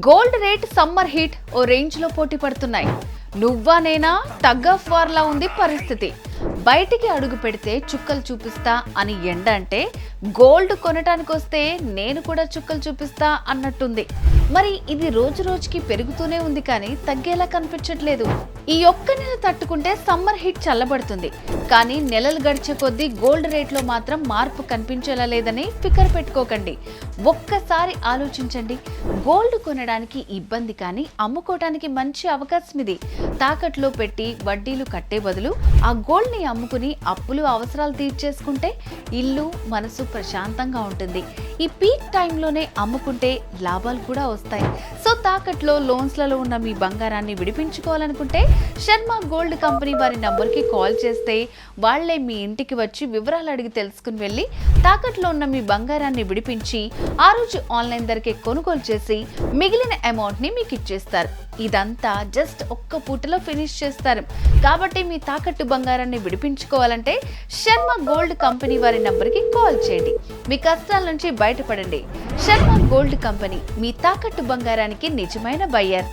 Gold rate summer heat ఓ range లో పోటీ పడుతున్నాయి. నువ్వా నేనా టగ్ ఆఫ్ వార్ లా ఉంది పరిస్థితి. బయటికి అడుగు పెడితే చుక్కలు చూపిస్తా అని ఎండ అంటే, గోల్డ్ కొనటానికి వస్తే నేను కూడా చుక్కలు చూపిస్తా అన్నట్టుంది. మరి ఇది రోజు రోజుకి పెరుగుతూనే ఉంది కానీ తగ్గేలా కనిపించట్లేదు. ఈ ఒక్క నెల తట్టుకుంటే సమ్మర్ హీట్ చల్లబడుతుంది, కానీ నెలలు గడిచే కొద్దీ గోల్డ్ రేట్లో మాత్రం మార్పు కనిపించేలా లేదని ఫికర్ పెట్టుకోకండి. ఒక్కసారి ఆలోచించండి. గోల్డ్ కొనడానికి ఇబ్బంది కానీ అమ్ముకోవడానికి మంచి అవకాశం ఇది. తాకట్లో పెట్టి వడ్డీలు కట్టే బదులు ఆ గోల్డ్ ని అమ్ముకుని అప్పులు అవసరాలు తీర్చేసుకుంటే ఇల్లు మనసు ప్రశాంతంగా ఉంటుంది. ఈ పీక్ టైంలోనే అమ్ముకుంటే లాభాలు కూడా వస్తాయి. సో తాకట్లో లోన్స్లలో ఉన్న మీ బంగారాన్ని విడిపించుకోవాలనుకుంటే శర్మ గోల్డ్ కంపెనీ వారి నంబర్కి కాల్ చేస్తే వాళ్లే మీ ఇంటికి వచ్చి వివరాలు అడిగి తెలుసుకుని వెళ్ళి తాకట్లో ఉన్న మీ బంగారాన్ని విడిపించి ఆ రోజు ఆన్లైన్ ధరకే కొనుగోలు చేసి మిగిలిన అమౌంట్ ని మీకు ఇచ్చేస్తారు. ఇదంతా జస్ట్ ఒక్క పూటలో ఫినిష్ చేస్తారు. కాబట్టి మీ తాకట్టు బంగారాన్ని విడిపించుకోవాలంటే శర్మ గోల్డ్ కంపెనీ వారి నంబర్కి కాల్ చేయండి. మీ కష్టాల నుంచి బయటపడండి. శర్మ గోల్డ్ కంపెనీ మీ తాకట్టు బంగారానికి నిజమైన బయ్యర్.